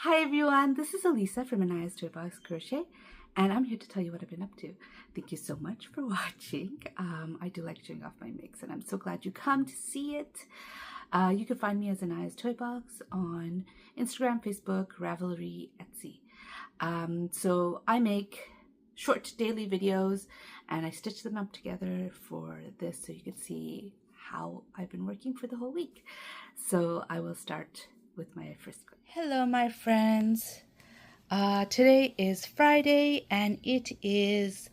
Hi everyone, this is Elisa from Anaya's Toybox Crochet, and I'm here to tell you what I've been up to. Thank you so much for watching. I do like showing off my mix, and I'm so glad you come to see it. You can find me as Anaya's Toybox on Instagram, Facebook, Ravelry, Etsy. So I make short daily videos, and I stitch them up together for this so you can see how I've been working for the whole week. So I will start with my first. Hello my friends. Today is Friday and it is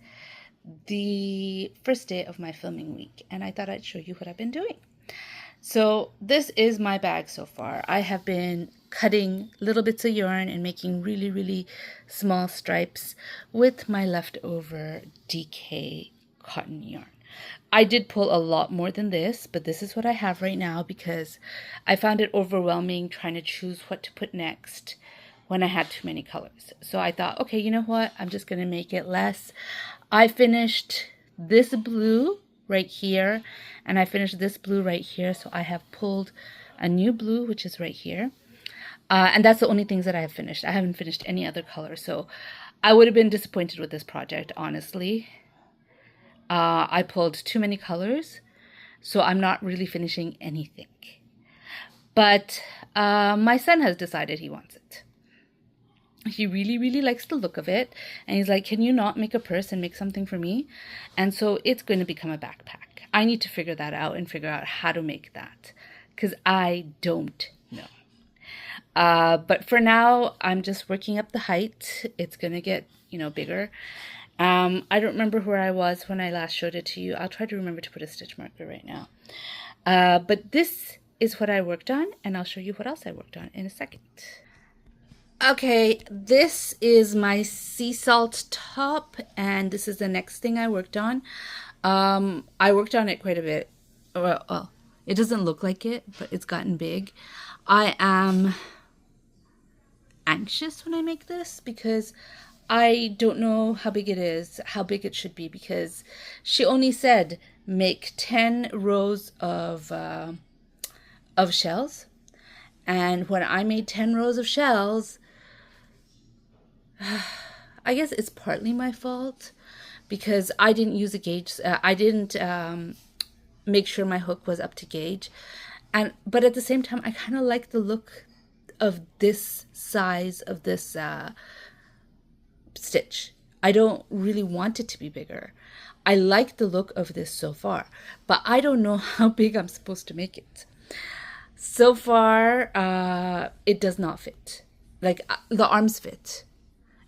the first day of my filming week, and I thought I'd show you what I've been doing. So this is my bag so far. I have been cutting little bits of yarn and making really small stripes with my leftover DK cotton yarn. I did pull a lot more than this, but this is what I have right now because I found it overwhelming trying to choose what to put next when I had too many colors. So I thought, okay, you know what? I'm just going to make it less. I finished this blue right here, and I finished this blue right here. So I have pulled a new blue, which is right here. And that's the only things that I have finished. I haven't finished any other color. So I would have been disappointed with this project, honestly. I pulled too many colors, so I'm not really finishing anything. But my son has decided he wants it. He really likes the look of it, and he's like, can you not make a purse and make something for me? And so it's going to become a backpack. I need to figure that out and figure out how to make that, because I don't know. But for now, I'm just working up the height. It's going to get, bigger. I don't remember where I was when I last showed it to you. I'll try to remember to put a stitch marker right now. But this is what I worked on, and I'll show you what else I worked on in a second. Okay, this is my Seasalt top, and this is the next thing I worked on. I worked on it quite a bit. Well, it doesn't look like it, but it's gotten big. I am anxious when I make this because I don't know how big it is, how big it should be, because she only said make 10 rows of shells. And when I made 10 rows of shells, I guess it's partly my fault because I didn't use a gauge. I didn't make sure my hook was up to gauge. But at the same time, I kind of like the look of this size of this stitch. I don't really want it to be bigger. I like the look of this so far, but I don't know how big I'm supposed to make it. So far, it does not fit. Like the arms fit.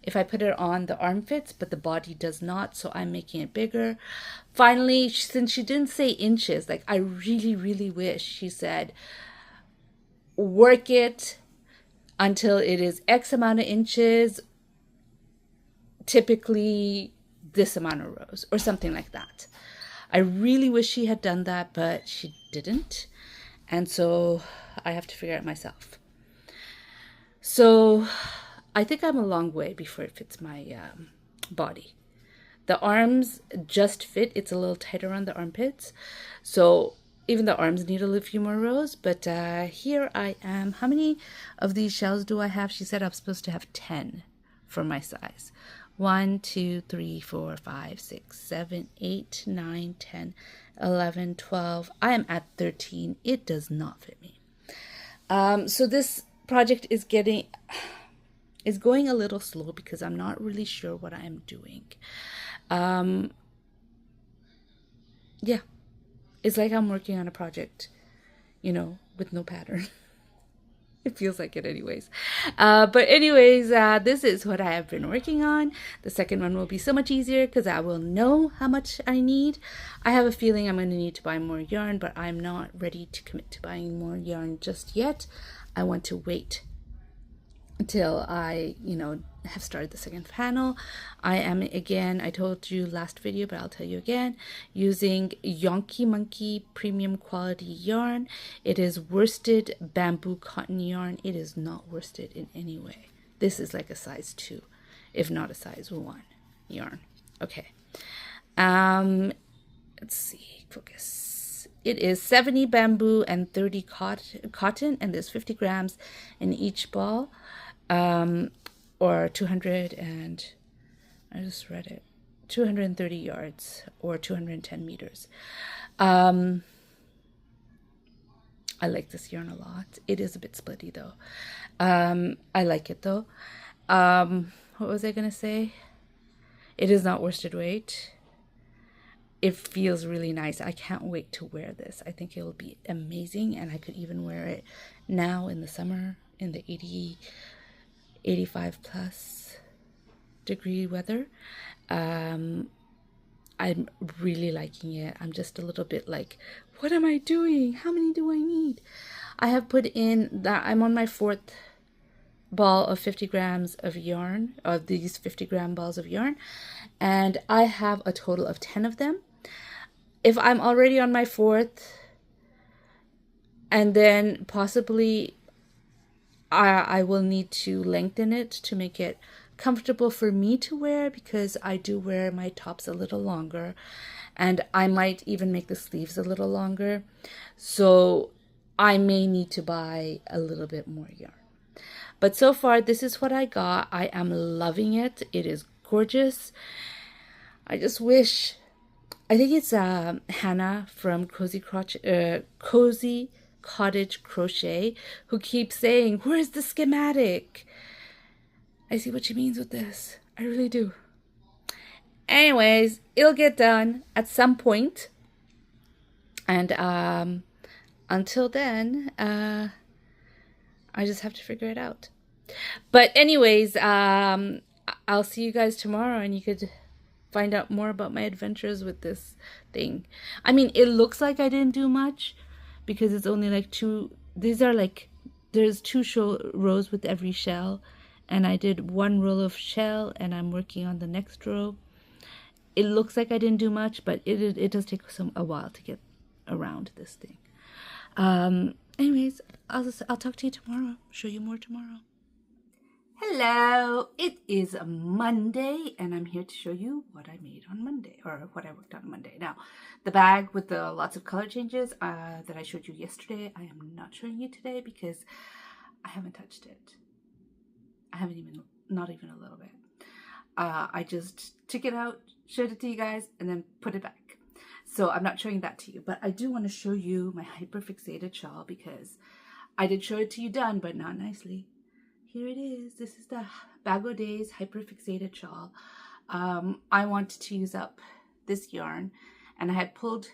If I put it on, the arm fits, but the body does not, so I'm making it bigger. Finally, since she didn't say inches, like I really wish she said, work it until it is X amount of inches, typically this amount of rows, or something like that. I really wish she had done that, but she didn't. And so I have to figure it out myself. So I think I'm a long way before it fits my body. The arms just fit. It's a little tighter on the armpits. So even the arms need a few more rows. But here I am. How many of these shells do I have? She said I'm supposed to have 10 for my size. 1, 2, 3, 4, 5, 6, 7, 8, 9, 10, 11, 12. I am at 13. It does not fit me. So this project is going a little slow because I'm not really sure what I'm doing. Yeah, it's like I'm working on a project, with no pattern. It feels like it anyways. But anyways, this is what I have been working on. The second one will be so much easier because I will know how much I need. I have a feeling I'm going to need to buy more yarn, but I'm not ready to commit to buying more yarn just yet. I want to wait until I, have started the second panel. I am, again, I told you last video, but I'll tell you again, using Yonky Monkey premium quality yarn. It is worsted bamboo cotton yarn. It is not worsted in any way. This is like a size 2, if not a size 1 yarn. Okay. Let's see, focus. It is 70 bamboo and 30 cotton, and there's 50 grams in each ball. or 200 and I just read it, 230 yards or 210 meters. I like this yarn a lot. It is a bit splitty though. I like it though. What was I gonna say? It is not worsted weight. It feels really nice. I can't wait to wear this. I think it will be amazing, and I could even wear it now in the summer in the 80, 85 plus degree weather. I'm really liking it. I'm just a little bit like, what am I doing? How many do I need? I have put in that I'm on my 4th ball of 50 grams of yarn, of these 50-gram balls of yarn, and I have a total of 10 of them. If I'm already on my 4th, and then possibly I will need to lengthen it to make it comfortable for me to wear, because I do wear my tops a little longer, and I might even make the sleeves a little longer, so I may need to buy a little bit more yarn. But so far, this is what I got. I am loving it. It is gorgeous. I just wish, I think it's Hannah from Cozy Cottage Crochet who keeps saying, where's the schematic? I see what she means with this. I really do. Anyways, it'll get done at some point. And until then, I just have to figure it out. But anyways, I'll see you guys tomorrow, and you could find out more about my adventures with this thing. I mean, it looks like I didn't do much because it's only like these are like, there's 2 rows with every shell, and I did 1 row of shell, and I'm working on the next row. It looks like I didn't do much, but it does take a while to get around this thing. Anyways, I'll talk to you tomorrow. Show you more tomorrow. Hello, it is Monday, and I'm here to show you what I made on Monday, or what I worked on Monday. Now, the bag with the lots of color changes that I showed you yesterday, I am not showing you today because I haven't touched it. I haven't even, not even a little bit. I just took it out, showed it to you guys, and then put it back. So I'm not showing that to you, but I do want to show you my hyperfixated shawl because I did show it to you done, but not nicely. Here it is. This is the Bago Days hyperfixated shawl. I wanted to use up this yarn, and I had pulled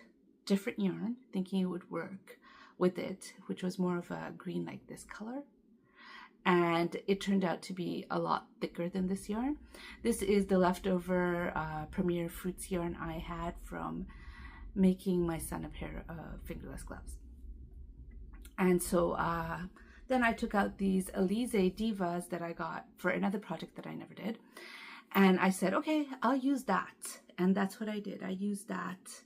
different yarn thinking it would work with it, which was more of a green like this color. And it turned out to be a lot thicker than this yarn. This is the leftover Premier Fruits yarn I had from making my son a pair of fingerless gloves. And so then I took out these Alize Divas that I got for another project that I never did. And I said, okay, I'll use that. And that's what I did. I used that.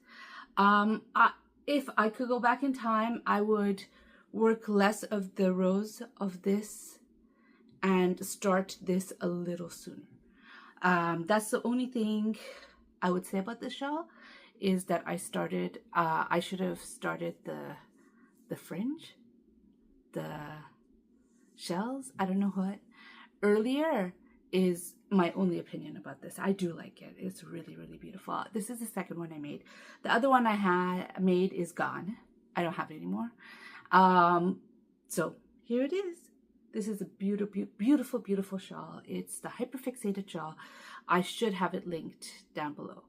If I could go back in time, I would work less of the rows of this and start this a little sooner. That's the only thing I would say about this shawl, is that I should have started the fringe, the shells, I don't know what, earlier, is my only opinion about this. I do like it. It's really, really beautiful. This is the second one I made. The other one I had made is gone. I don't have it anymore. So here it is. This is a beautiful, beautiful, beautiful shawl. It's the hyperfixated shawl. I should have it linked down below.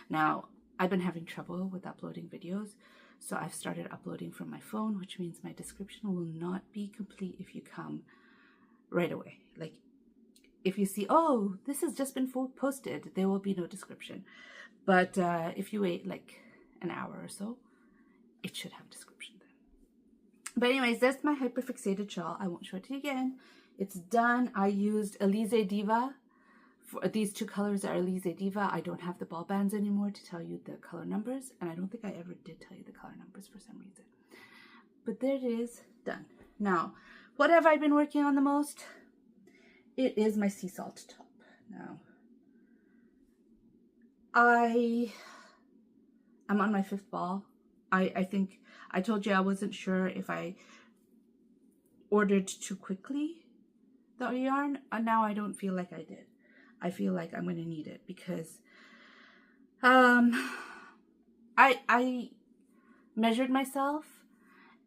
Now, I've been having trouble with uploading videos, so I've started uploading from my phone, which means my description will not be complete if you come right away. Like, if you see, oh, this has just been posted, there will be no description. But if you wait like an hour or so, it should have a description then. But anyways, that's my hyperfixated shawl. I won't show it to you again. It's done. I used Alize Diva. For these 2 colors are Alize Diva. I don't have the ball bands anymore to tell you the color numbers, and I don't think I ever did tell you the color numbers for some reason. But there it is, done. Now, what have I been working on the most? It is my Seasalt top. Now, I'm on my 5th ball. I think I told you I wasn't sure if I ordered too quickly the yarn. Now I don't feel like I did. I feel like I'm going to need it because I measured myself,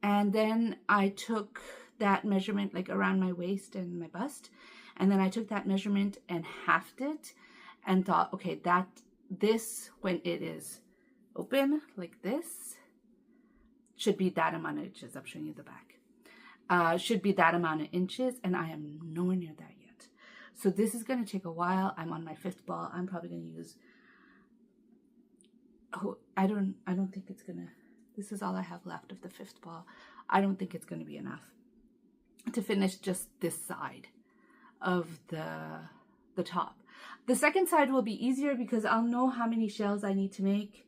and then I took that measurement like around my waist and my bust, and then I took that measurement and halved it and thought, okay, this when it is open like this should be that amount of inches. I'm showing you the back. Should be that amount of inches, and I am nowhere near that yet. So this is going to take a while. I'm on my 5th ball. I'm probably going to use, I don't think it's going to, this is all I have left of the 5th ball. I don't think it's going to be enough to finish just this side of the top. The second side will be easier because I'll know how many shells I need to make.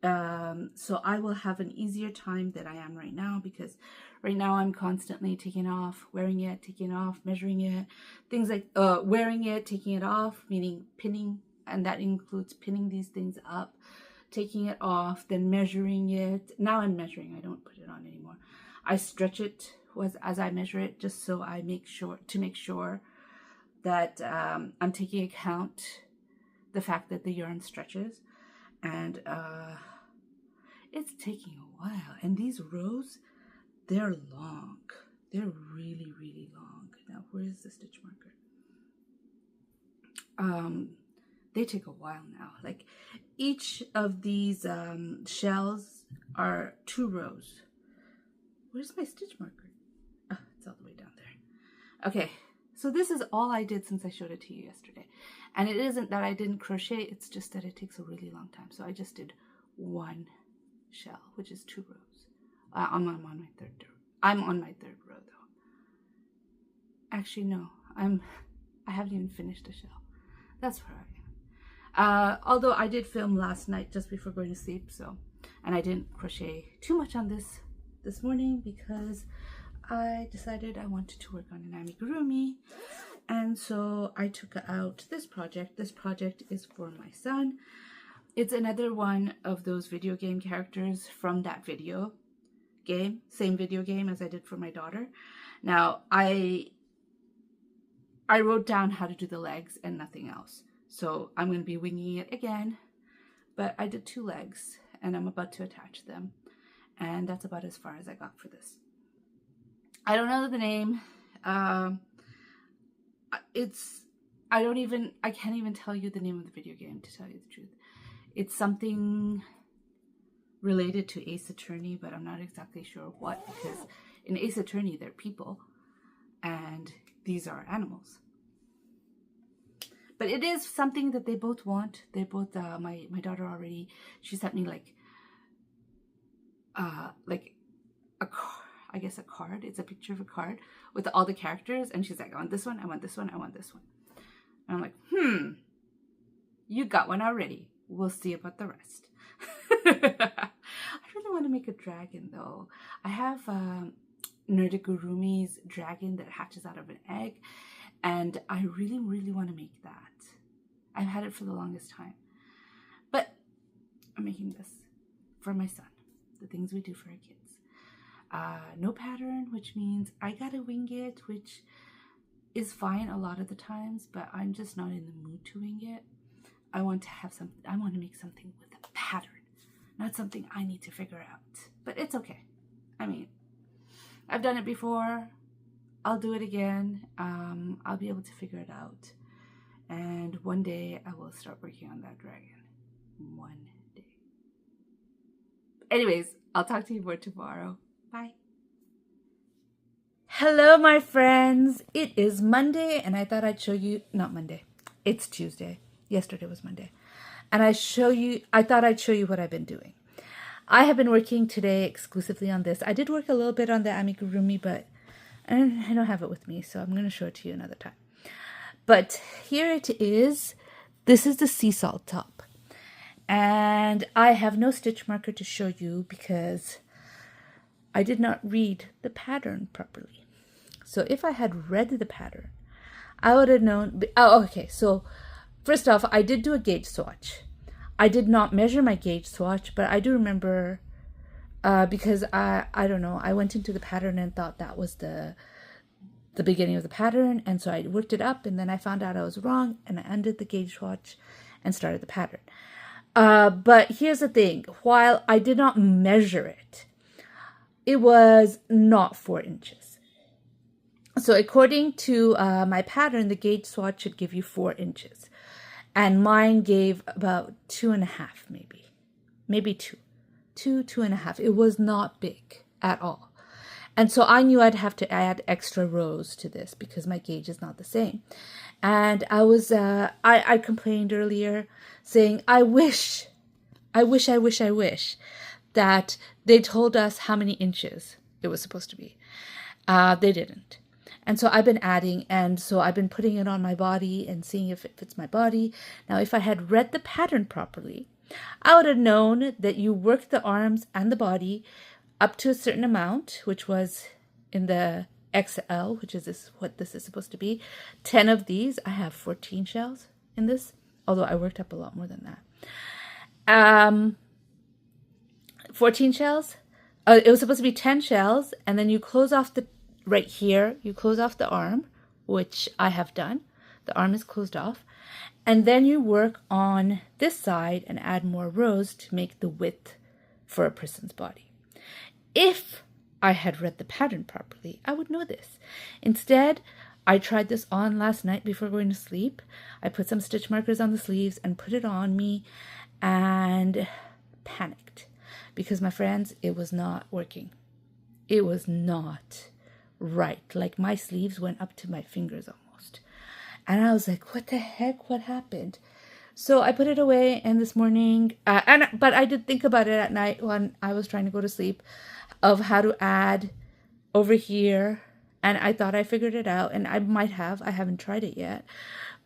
So I will have an easier time than I am right now, because right now I'm constantly taking off, wearing it, taking off, measuring it, things like wearing it, taking it off, meaning pinning, and that includes pinning these things up, taking it off, then measuring it. Now I'm measuring, I don't put it on anymore. I stretch it as I measure it, just so I make sure that I'm taking account the fact that the yarn stretches. And it's taking a while, and these rows, they're long. They're really, really long. Now, where is the stitch marker? They take a while now. Like, each of these shells are 2 rows. Where's my stitch marker? Oh, it's all the way down there. Okay, so this is all I did since I showed it to you yesterday. And it isn't that I didn't crochet, it's just that it takes a really long time. So I just did 1 shell, which is 2 rows. I'm on my 3rd row. I'm on my 3rd row though. Actually, no, I haven't even finished a shell. That's where I am. Although I did film last night just before going to sleep, so, and I didn't crochet too much on this morning because I decided I wanted to work on an amigurumi. And so I took out this project. This project is for my son. It's another one of those video game characters from that video game, same video game as I did for my daughter. Now, I wrote down how to do the legs and nothing else. So I'm going to be winging it again, but I did 2 legs and I'm about to attach them. And that's about as far as I got for this. I don't know the name. I can't even tell you the name of the video game, to tell you the truth. It's something related to Ace Attorney, but I'm not exactly sure what, because in Ace Attorney, they're people, and these are animals. But it is something that they both want. They both, my daughter already, she sent me like a card. It's a picture of a card with all the characters, and she's like, I want this one, I want this one, I want this one. And I'm like, you got one already. We'll see about the rest. I really want to make a dragon though. I have Nerdigurumi's dragon that hatches out of an egg, and I really, really want to make that. I've had it for the longest time. But I'm making this for my son. The things we do for our kids. No pattern, which means I gotta wing it, which is fine a lot of the times, but I'm just not in the mood to wing it. I want to make something with a pattern, not something I need to figure out. But it's okay. I mean, I've done it before. I'll do it again. I'll be able to figure it out. And one day I will start working on that dragon. One day. Anyways, I'll talk to you more tomorrow. Bye. Hello, my friends. It is Monday, and I thought I'd show you, not Monday. It's Tuesday. Yesterday was Monday. And I thought I'd show you what I've been doing. I have been working today exclusively on this. I did work a little bit on the amigurumi, but I don't have it with me, so I'm going to show it to you another time. But here it is. This is the Seasalt top. And I have no stitch marker to show you because I did not read the pattern properly. So if I had read the pattern, I would have known. Oh, okay. So first off, I did do a gauge swatch. I did not measure my gauge swatch, but I do remember because I don't know. I went into the pattern and thought that was the the beginning of the pattern. And so I worked it up, and then I found out I was wrong, and I undid the gauge swatch and started the pattern. But here's the thing. While I did not measure it, it was not 4 inches. So according to my pattern, the gauge swatch should give you 4 inches. And mine gave about 2.5, maybe 2.5. It was not big at all. And so I knew I'd have to add extra rows to this because my gauge is not the same. And I complained earlier saying, I wish that they told us how many inches it was supposed to be. They didn't. And so I've been adding, and so I've been putting it on my body and seeing if it fits my body. Now, if I had read the pattern properly, I would have known that you work the arms and the body up to a certain amount, which was in the XL, which is what this is supposed to be. 10 of these. I have 14 shells in this, although I worked up a lot more than that. 14 shells. It was supposed to be 10 shells, and then you close off the right here, you close off the arm, which I have done. The arm is closed off. And then you work on this side and add more rows to make the width for a person's body. If I had read the pattern properly, I would know this. Instead, I tried this on last night before going to sleep. I put some stitch markers on the sleeves and put it on me and panicked because, my friends, it was not working. It was not right. Like, my sleeves went up to my fingers almost. And I was like, what the heck? What happened? So I put it away, and this morning, but I did think about it at night when I was trying to go to sleep of how to add over here. And I thought I figured it out, and I might have. I haven't tried it yet,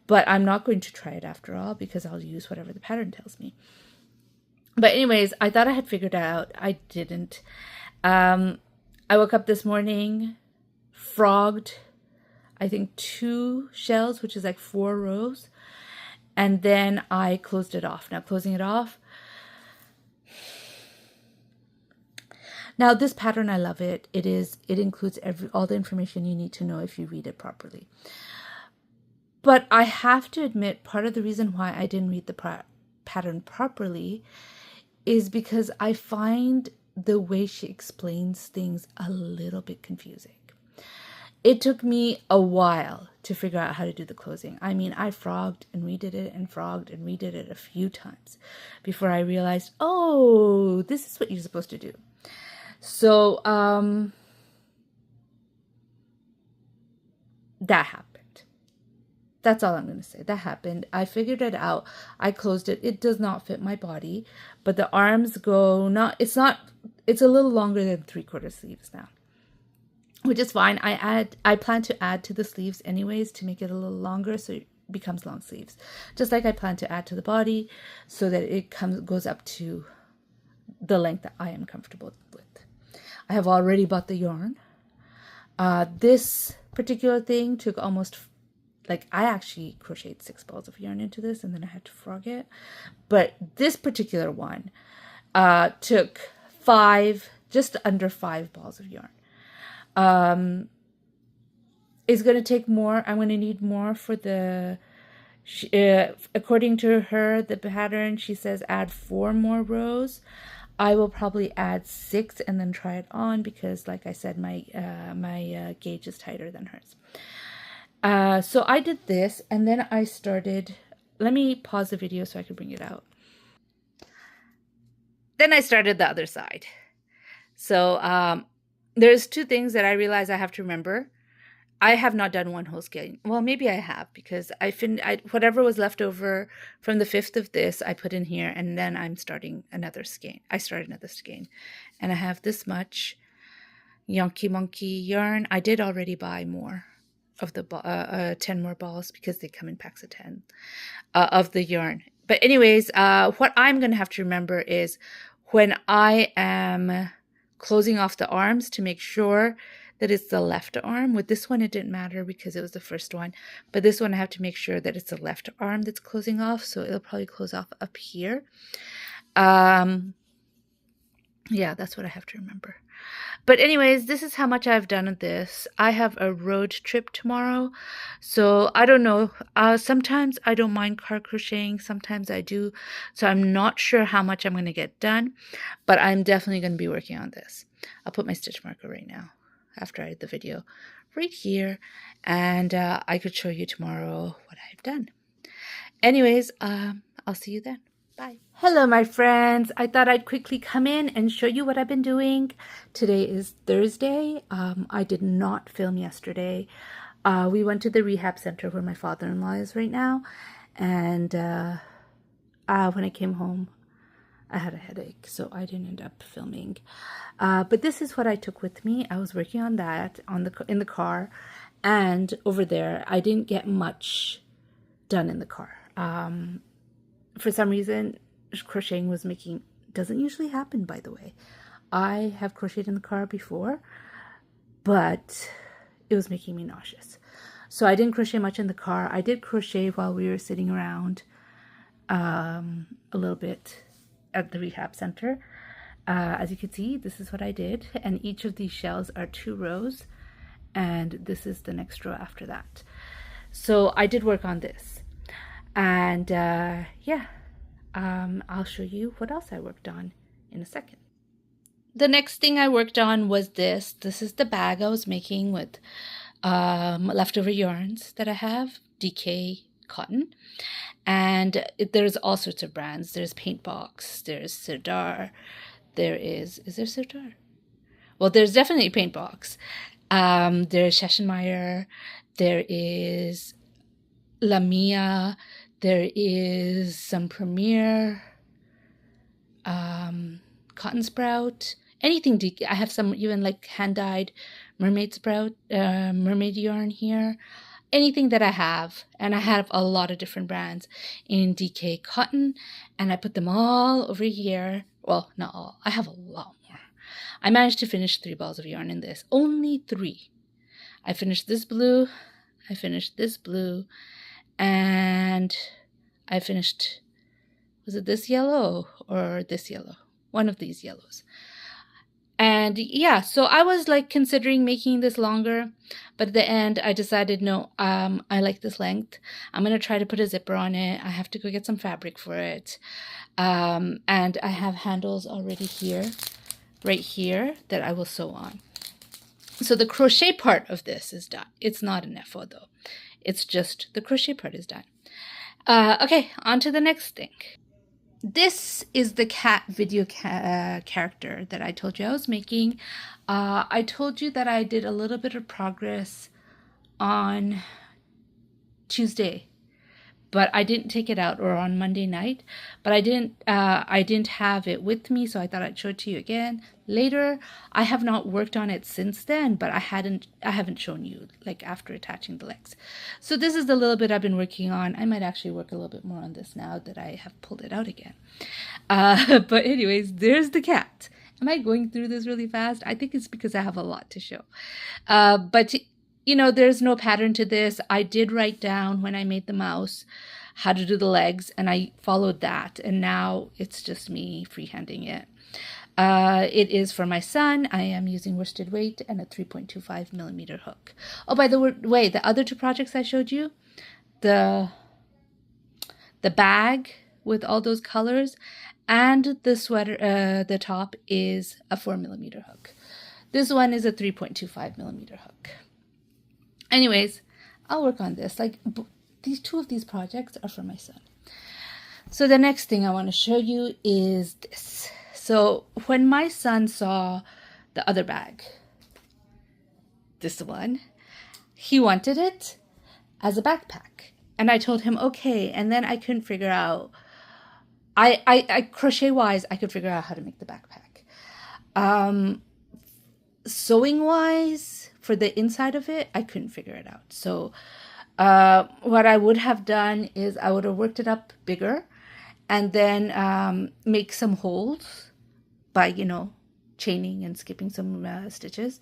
but I'm not going to try it after all because I'll use whatever the pattern tells me. But anyways, I thought I had figured it out. I didn't. I woke up this morning, frogged, I think 2 shells, which is like 4 rows. And then I closed it off. Now, closing it off. Now, this pattern, I love it. It includes all the information you need to know if you read it properly. But I have to admit, part of the reason why I didn't read the pattern properly is because I find the way she explains things a little bit confusing. It took me a while to figure out how to do the closing. I mean, I frogged and redid it and frogged and redid it a few times before I realized, oh, this is what you're supposed to do. So, that happened. That's all I'm going to say. That happened. I figured it out. I closed it. It does not fit my body, but the arms go it's a little longer than 3/4 sleeves now, which is fine. I plan to add to the sleeves anyways to make it a little longer so it becomes long sleeves. Just like I plan to add to the body so that it goes up to the length that I am comfortable with. I have already bought the yarn. This particular thing took almost, I actually crocheted 6 balls of yarn into this and then I had to frog it. But this particular one took just under 5 balls of yarn. It's going to take more. I'm going to need more for according to her, the pattern, she says add 4 more rows. I will probably add 6 and then try it on because, like I said, my gauge is tighter than hers. So I did this and then I started, let me pause the video so I can bring it out. Then I started the other side. So there's 2 things that I realize I have to remember. I have not done 1 whole skein. Well, maybe I have because whatever was left over from the 5th of this, I put in here, and then I'm starting another skein. I started another skein, and I have this much Yonky Monkey yarn. I did already buy more of the 10 more balls because they come in packs of 10 of the yarn. But anyways, what I'm going to have to remember is when I am closing off the arms to make sure that it's the left arm. With this one, it didn't matter because it was the first one. But this one, I have to make sure that it's the left arm that's closing off. So it'll probably close off up here. Yeah, that's what I have to remember. But anyways, this is how much I've done of this. I have a road trip tomorrow, so I don't know. Sometimes I don't mind car crocheting, sometimes I do. So I'm not sure how much I'm going to get done, but I'm definitely going to be working on this. I'll put my stitch marker right now after I did the video right here, and I could show you tomorrow what I've done. Anyways, I'll see you then. Bye. Hello, my friends. I thought I'd quickly come in and show you what I've been doing. Today is Thursday. I did not film yesterday. We went to the rehab center where my father-in-law is right now. And when I came home, I had a headache, so I didn't end up filming. But this is what I took with me. I was working on that in the car. And over there, I didn't get much done in the car. For some reason, crocheting doesn't usually happen, by the way. I have crocheted in the car before, but it was making me nauseous. So I didn't crochet much in the car. I did crochet while we were sitting around a little bit at the rehab center. As you can see, this is what I did. And each of these shells are 2 rows. And this is the next row after that. So I did work on this. And yeah, I'll show you what else I worked on in a second. The next thing I worked on was this. This is the bag I was making with leftover yarns that I have, DK cotton. And there's all sorts of brands. There's Paintbox, there's Sirdar, is there Sirdar? Well, there's definitely Paintbox. There's Shashenmeyer, there is Lamia, there is some Premier, Cotton Sprout, anything. I have some even like hand-dyed mermaid sprout, mermaid yarn here. Anything that I have, and I have a lot of different brands in DK cotton, and I put them all over here. Well, not all. I have a lot more. I managed to finish 3 balls of yarn in this. Only 3. I finished this blue, I finished this blue, and I finished, was it this yellow or this yellow? One of these yellows. And yeah, so I was like considering making this longer, but at the end I decided no, I like this length. I'm going to try to put a zipper on it. I have to go get some fabric for it. And I have handles already here, right here, that I will sew on. So the crochet part of this is done. It's not an FO though. It's just the crochet part is done. Okay, on to the next thing. This is the cat video character that I told you I was making. I told you that I did a little bit of progress on Tuesday, but I didn't take it out, or on Monday night, but I didn't have it with me, so I thought I'd show it to you again later. I have not worked on it since then, but I haven't shown you like after attaching the legs. So this is the little bit I've been working on. I might actually work a little bit more on this now that I have pulled it out again. But anyways, there's the cat. Am I going through this really fast? I think it's because I have a lot to show. But you know, there's no pattern to this. I did write down when I made the mouse how to do the legs, and I followed that, and now it's just me freehanding it. It is for my son. I am using worsted weight and a 3.25 millimeter hook. Oh, by the way, the other 2 projects I showed you, the bag with all those colors and the sweater, the top is a 4 millimeter hook. This one is a 3.25 millimeter hook. Anyways, I'll work on this. Like these 2 of these projects are for my son. So the next thing I want to show you is this. So when my son saw the other bag, this one, he wanted it as a backpack. And I told him, okay. And then I couldn't figure out, I crochet wise, I could figure out how to make the backpack. Sewing wise, for the inside of it, I couldn't figure it out. So what I would have done is I would have worked it up bigger and then make some holes by, you know, chaining and skipping some stitches.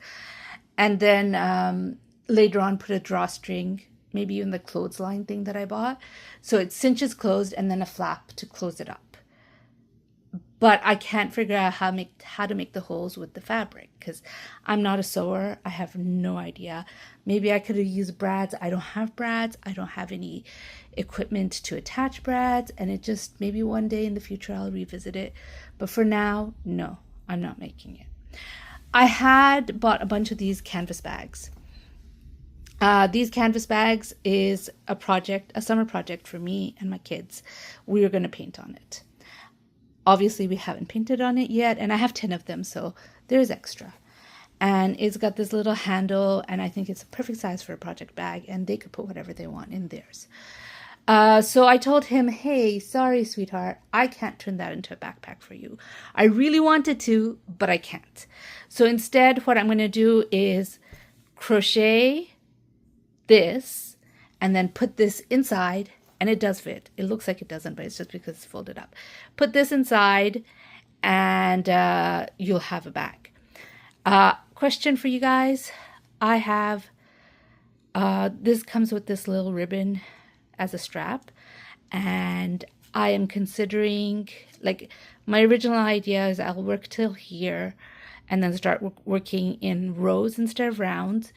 And then later on put a drawstring, maybe even the clothesline thing that I bought. So it cinches closed and then a flap to close it up. but I can't figure out how to make the holes with the fabric because I'm not a sewer. I have no idea. Maybe I could have used brads. I don't have brads. I don't have any equipment to attach brads, and it just, maybe one day in the future I'll revisit it. But for now, no, I'm not making it. I had bought a bunch of these canvas bags. These canvas bags is a summer project for me and my kids. We were going to paint on it. Obviously, we haven't painted on it yet, and I have 10 of them, so there's extra. And it's got this little handle, and I think it's a perfect size for a project bag, and they could put whatever they want in theirs. So I told him, hey, sorry, sweetheart, I can't turn that into a backpack for you. I really wanted to, but I can't. So instead, what I'm going to do is crochet this and then put this inside. And it does fit. It looks like it doesn't, but it's just because it's folded up. Put this inside and you'll have a bag. Question for you guys. I have, this comes with this little ribbon as a strap. And I am considering, like, my original idea is I'll work till here and then start working in rows instead of rounds.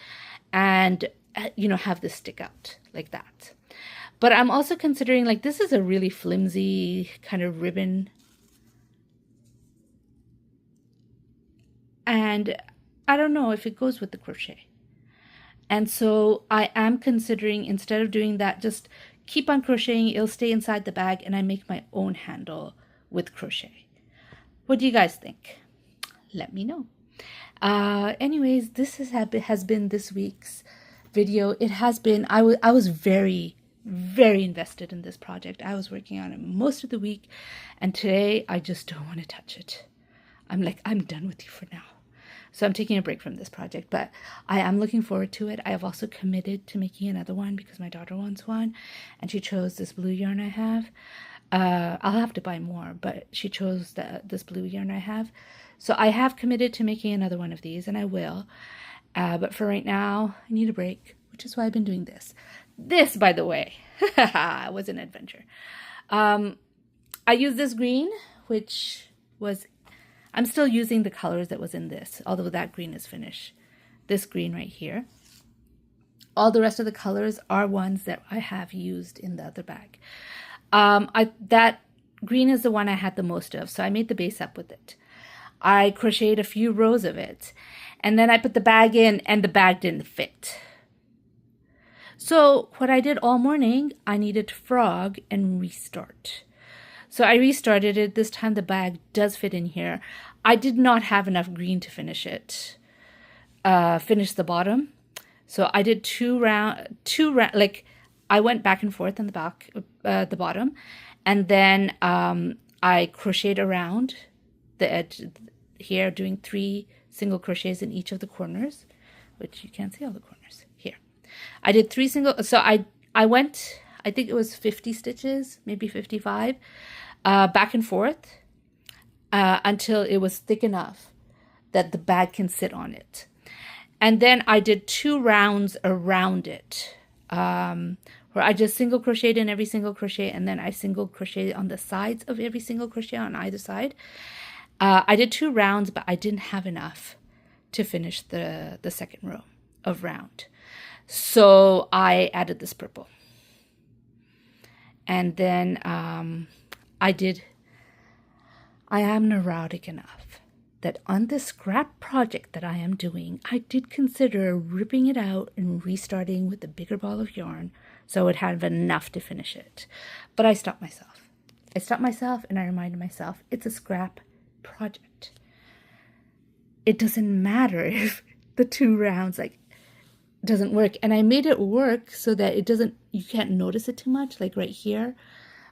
And, have this stick out like that. But I'm also considering, like, this is a really flimsy kind of ribbon. And I don't know if it goes with the crochet. And so I am considering, instead of doing that, just keep on crocheting. It'll stay inside the bag and I make my own handle with crochet. What do you guys think? Let me know. Anyways, this has been this week's video. It has been, I was very invested in this project. I was working on it most of the week, and today I just don't want to touch it. I'm like, I'm done with you for now. So I'm taking a break from this project, but I am looking forward to it. I have also committed to making another one because my daughter wants one, and she chose this blue yarn I have. I'll have to buy more, but she chose this blue yarn I have. So I have committed to making another one of these, and I will. But for right now, I need a break, which is why I've been doing this. This, by the way, was an adventure. I used this green, which was, I'm still using the colors that was in this, although that green is finished. This green right here. All the rest of the colors are ones that I have used in the other bag. That green is the one I had the most of, so I made the base up with it. I crocheted a few rows of it, and then I put the bag in, and the bag didn't fit. So what I did all morning, I needed to frog and restart. So I restarted it. This time the bag does fit in here. I did not have enough green to finish it. Finish the bottom. So I did two round, like I went back and forth on the back, the bottom, and then I crocheted around the edge here, doing 3 single crochets in each of the corners, which you can't see all the corners here. I did 3 single, so I went, I think it was 50 stitches, maybe 55, back and forth until it was thick enough that the bag can sit on it. And then I did 2 rounds around it, where I just single crocheted in every single crochet, and then I single crocheted on the sides of every single crochet on either side. I did 2 rounds, but I didn't have enough to finish the second row of round. So I added this purple. And then I am neurotic enough that on this scrap project that I am doing, I did consider ripping it out and restarting with a bigger ball of yarn so I would have enough to finish it. But I stopped myself. And I reminded myself, it's a scrap project. It doesn't matter if the 2 rounds doesn't work. And I made it work so that you can't notice it too much. Like right here,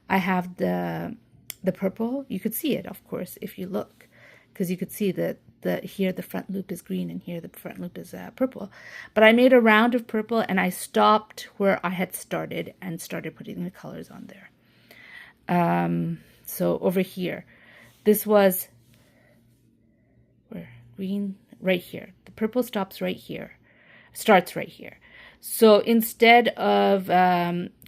I have the purple. You could see it, of course, if you look, because you could see that here the front loop is green and here the front loop is purple. But I made a round of purple and I stopped where I had started and started putting the colors on there. So over here, this was where green right here. The purple starts right here. So instead of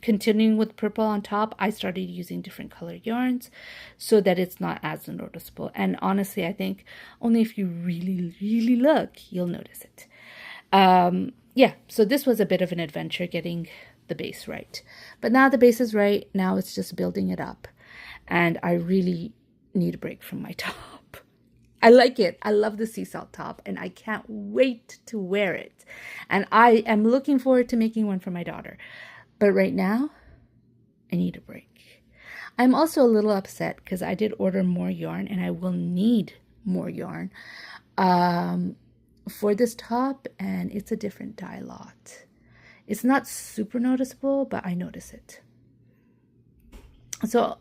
continuing with purple on top, I started using different color yarns so that it's not as noticeable. And honestly, I think only if you really, really look, you'll notice it. Yeah, so this was a bit of an adventure getting the base right. But now the base is right. Now it's just building it up. And I really need a break from my top. I like it. I love the Seasalt top, and I can't wait to wear it. And I am looking forward to making one for my daughter. But right now, I need a break. I'm also a little upset because I did order more yarn, and I will need more yarn for this top, and it's a different dye lot. It's not super noticeable, but I notice it. So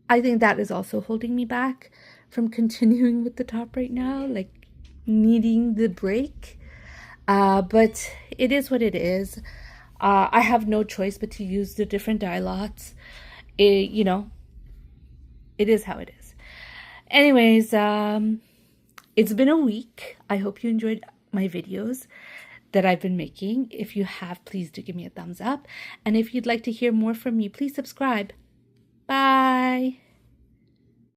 I think that is also holding me back from continuing with the top right now, like needing the break. But it is what it is. I have no choice but to use the different dye lots. You know, it is how it is. Anyways, it's been a week. I hope you enjoyed my videos that I've been making. If you have, please do give me a thumbs up. And if you'd like to hear more from me, please subscribe. Bye.